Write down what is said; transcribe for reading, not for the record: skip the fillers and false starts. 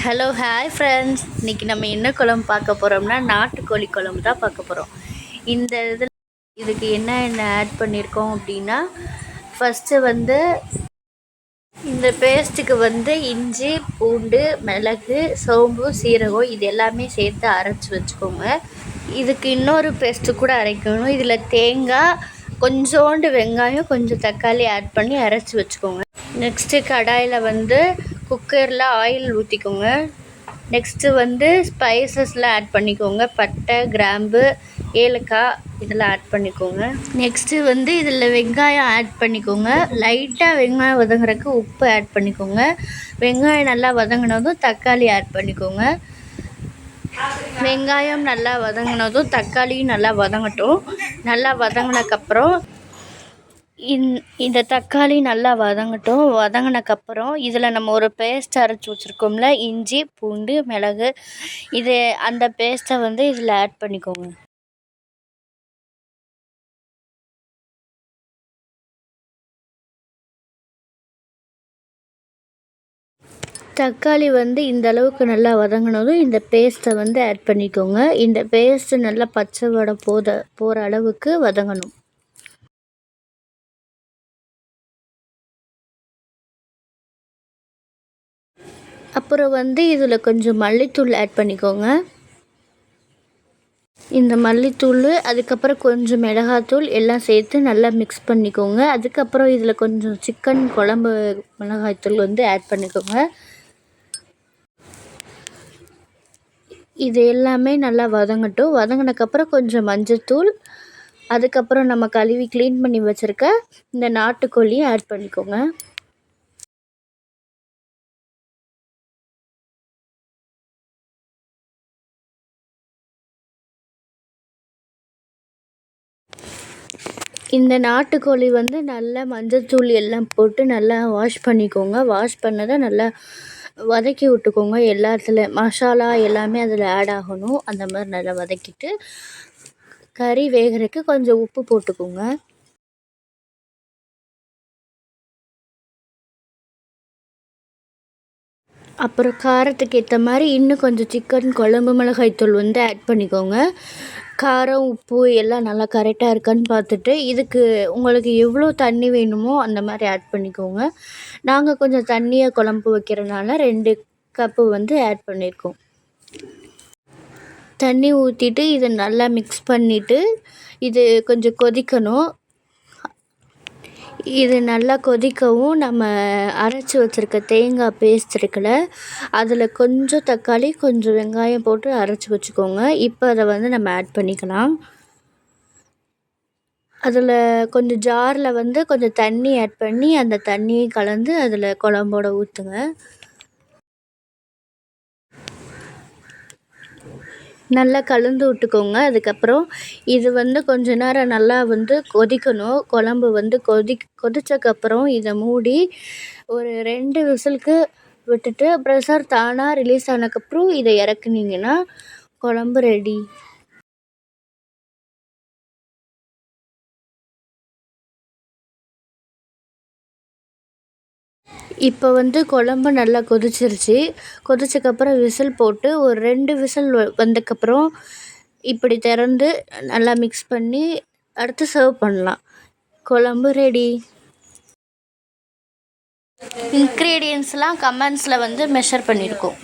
Hello hi friends, இன்றைக்கி நம்ம என்ன குழம்பு பார்க்க போகிறோம்னா நாட்டுக்கோழி குழம்பு தான் பார்க்க போகிறோம். இந்த இதுக்கு என்ன ஆட் பண்ணியிருக்கோம் அப்படின்னா, ஃபஸ்ட்டு இந்த பேஸ்ட்டுக்கு இஞ்சி, பூண்டு, மிளகு, சோம்பு, சீரகம் இது எல்லாமே சேர்த்து அரைச்சி வச்சுக்கோங்க. இதுக்கு இன்னொரு பேஸ்ட்டு கூட அரைக்கணும். இதில் தேங்காய், கொஞ்சோண்டு வெங்காயம், கொஞ்சம் தக்காளி ஆட் பண்ணி அரைச்சி வச்சுக்கோங்க. நெக்ஸ்ட்டு கடாயில் குக்கரில் ஆயில் ஊற்றிக்கோங்க. நெக்ஸ்ட்டு ஸ்பைசஸ்லாம் ஆட் பண்ணிக்கோங்க. பட்டை, கிராம்பு, ஏலக்காய் இதெல்லாம் ஆட் பண்ணிக்கோங்க. நெக்ஸ்ட்டு இதில் வெங்காயம் ஆட் பண்ணிக்கோங்க. லைட்டாக வெங்காயம் வதங்குறதுக்கு உப்பு ஆட் பண்ணிக்கோங்க. வெங்காயம் நல்லா வதங்கினதும் தக்காளி ஆட் பண்ணிக்கோங்க. வெங்காயம் நல்லா வதங்கினதும் தக்காளியும் நல்லா வதங்கட்டும். நல்லா வதங்கினக்கப்புறம் இந்த தக்காளி நல்லா வதங்கினக்கப்புறம் இதில் நம்ம ஒரு பேஸ்ட் அரைச்சி வச்சுருக்கோம்ல, இஞ்சி, பூண்டு, மிளகு, அந்த பேஸ்ட்டை இதில் ஆட் பண்ணிக்கோங்க. தக்காளி இந்த அளவுக்கு நல்லா வதங்கினதும் இந்த பேஸ்ட்டை ஆட் பண்ணிக்கோங்க. இந்த பேஸ்ட்டு நல்லா பச்சை வடை போகிற அளவுக்கு வதங்கணும். அப்புறம் இதில் கொஞ்சம் மல்லித்தூள் ஆட் பண்ணிக்கோங்க. இந்த மல்லித்தூள், அதுக்கப்புறம் கொஞ்சம் மிளகாத்தூள் எல்லாம் சேர்த்து நல்லா மிக்ஸ் பண்ணிக்கோங்க. அதுக்கப்புறம் இதில் கொஞ்சம் சிக்கன் குழம்பு மிளகாய்த்தூள் ஆட் பண்ணிக்கோங்க. இது எல்லாமே நல்லா வதங்கட்டும். வதங்கினக்கப்புறம் கொஞ்சம் மஞ்சத்தூள், அதுக்கப்புறம் நம்ம கழுவி க்ளீன் பண்ணி வச்சுருக்க இந்த நாட்டுக்கோழியை ஆட் பண்ணிக்கோங்க. இந்த நாட்டுக்கோழி நல்லா மஞ்சத்தூள் எல்லாம் போட்டு நல்லா வாஷ் பண்ணிக்கோங்க. வாஷ் பண்ணதை நல்லா வதக்கி விட்டுக்கோங்க. எல்லாத்துல மசாலா எல்லாமே அதில் ஆட் ஆகணும். அந்த மாதிரி நல்லா வதக்கிட்டு கறி வேகிறதுக்கு கொஞ்சம் உப்பு போட்டுக்கோங்க. அப்புறம் காரத்துக்கு ஏற்ற மாதிரி இன்னும் கொஞ்சம் சிக்கன் குழம்பு மிளகாய்த்தூள் ஆட் பண்ணிக்கோங்க. காரம், உப்பு எல்லாம் நல்லா கரெக்டாக இருக்கான்னு பார்த்துட்டு இதுக்கு உங்களுக்கு எவ்வளோ தண்ணி வேணுமோ அந்த மாதிரி ஆட் பண்ணிக்கோங்க. நாங்கள் கொஞ்சம் தண்ணியாக குழம்பு வைக்கிறனால 2 கப்பு ஆட் பண்ணியிருக்கோம். தண்ணி ஊற்றிட்டு இதை நல்லா மிக்ஸ் பண்ணிவிட்டு இது கொஞ்சம் கொதிக்கணும். இது நல்லா கொதிக்கவும் நம்ம அரைச்சி வச்சுருக்க தேங்காய் பேஸ்ட் இருக்குல்ல, அதில் கொஞ்சம் தக்காளி, கொஞ்சம் வெங்காயம் போட்டு அரைச்சி வச்சுக்கோங்க. இப்போ அதை நம்ம ஆட் பண்ணிக்கலாம். அதில் கொஞ்சம் ஜாரில் கொஞ்சம் தண்ணி ஆட் பண்ணி அந்த தண்ணியை கலந்து அதில் குழம்போட ஊற்றுங்க. நல்லா கலந்து விட்டுக்கோங்க. அதுக்கப்புறம் இது கொஞ்ச நேரம் நல்லா கொதிக்கணும். குழம்பு கொதிச்சக்கப்புறம் இதை மூடி ஒரு 2 விசிலுக்கு விட்டுட்டு ப்ரெஷர் தானாக ரிலீஸ் ஆனதுக்கப்புறம் இதை இறக்குனீங்கன்னா குழம்பு ரெடி. இப்போ குழம்பு நல்லா கொதிச்சிருச்சு. கொதிச்சக்கப்புறம் விசில் போட்டு ஒரு 2 விசில் வந்தக்கப்புறம் இப்படி திறந்து நல்லா மிக்ஸ் பண்ணி அடுத்து சர்வ் பண்ணலாம். குழம்பு ரெடி. இன்க்ரீடியன்ஸ்லாம் கமெண்ட்ஸில் மெஷர் பண்ணியிருக்கோம்.